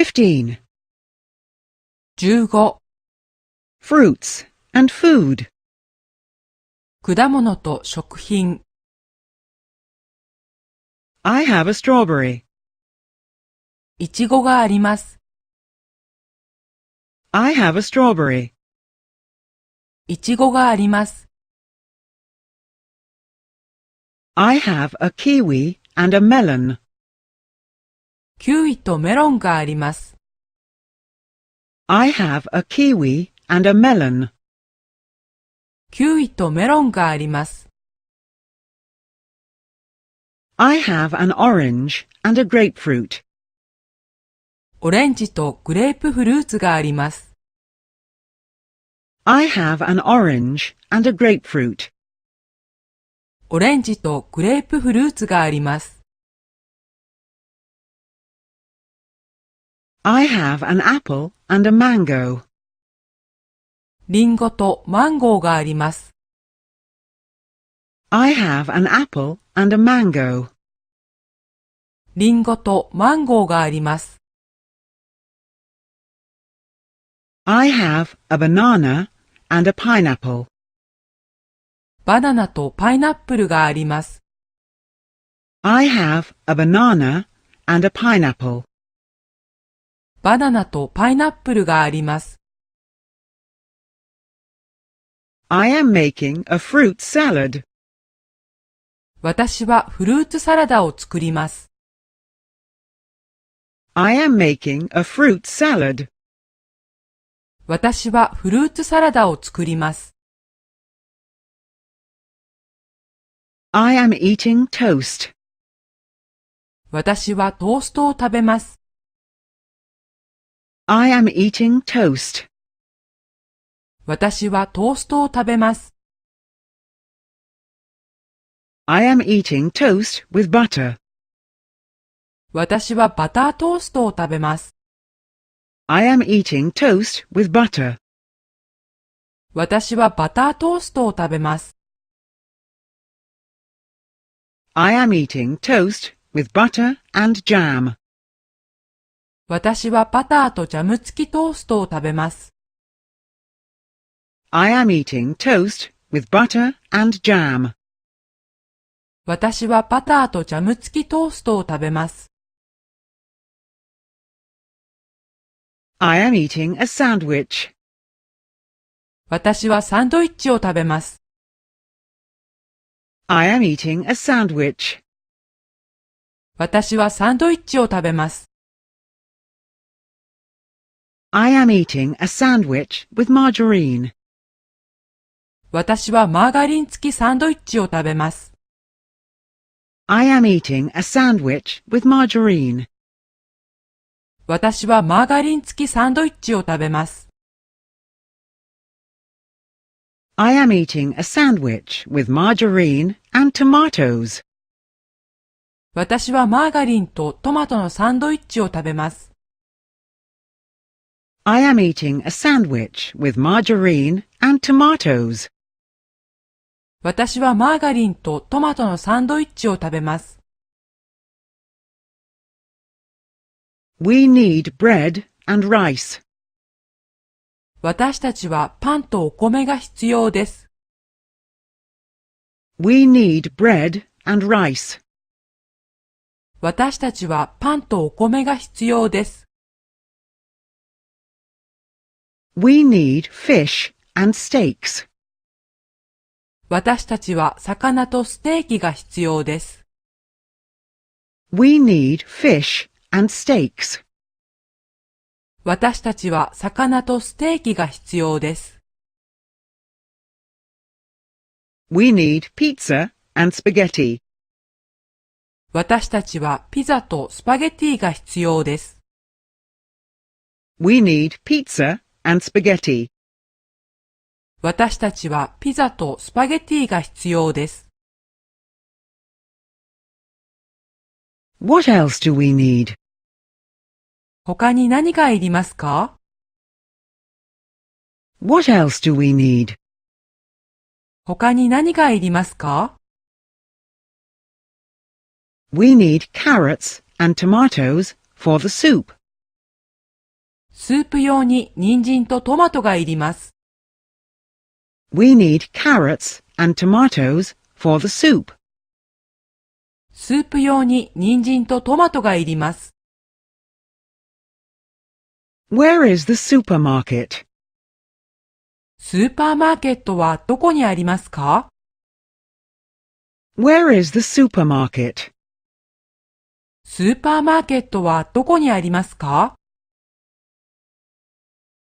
15. 15. Fruits and food. 果物と食品。I have a strawberry. いちごがあります。I have a strawberry. いちごがあります。I have a kiwi and a melon. キウイとメロンがあります。I have a kiwi and a melon. キウイとメロンがあります。I have an orange and a grapefruit. オレンジとグレープフルーツがあります。I have an orange and a grapefruit. オレンジとグレープフルーツがあります。I have an apple and a mango. リンゴとマンゴーがあります。I have an apple and a mango. リンゴとマンゴーがあります。I have a banana and a pineapple. バナナとパイナップルがあります。I have a banana and a pineapple. バナナとパイナップルがあります。I am making a fruit salad. 私はフルーツサラダを作ります。I am making a fruit salad. 私はフルーツサラダを作ります。I am eating toast. 私はトーストを食べます。I am eating toast. 私はトーストを食べます。I am eating toast with butter. 私はバタートーストを食べます。I am eating toast with butter. 私はバタートーストを食べます。I am eating toast with butter and jam. 私はバターとジャム付きトーストを食べます。I am eating toast with butter and jam. 私はバターとジャム付きトーストを食べます。I am eating a sandwich. 私はサンドイッチを食べます。I am eating a sandwich. 私はサンドイッチを食べます。I am eating a sandwich with margarine. 私はマーガリン付きサンドイッチを食べます。I am eating a sandwich with margarine. 私はマーガリン付きサンドイッチを食べます。I am eating a sandwich with margarine and tomatoes. 私はマーガリンとトマトのサンドイッチを食べます。I am eating a sandwich with margarine and tomatoes. 私はマーガリンとトマトのサンドイッチを食べます。We need bread and rice. 私たちはパンとお米が必要です。We need bread and rice. 私たちはパンとお米が必要です。We need fish and steaks. 私たちは魚とステーキが必要です。We need fish and steaks. 私たちは魚とステーキが必要です。We need pizza and spaghetti. 私たちはピザとスパゲティが必要です。We need pizza and spaghetti. 私たちはピザとスパゲティが必要です。What else do we need? 他に何がいりますか？ What else do we need? 他に何がいりますか？ We need carrots and tomatoes for the soup. スープ用に人参とトマトがいります。We need carrots and tomatoes for the soup. スープ用に人参とトマトがいります。Where is the supermarket? スーパーマーケットはどこにありますか？ Where is the supermarket? スーパーマーケットはどこにありますか？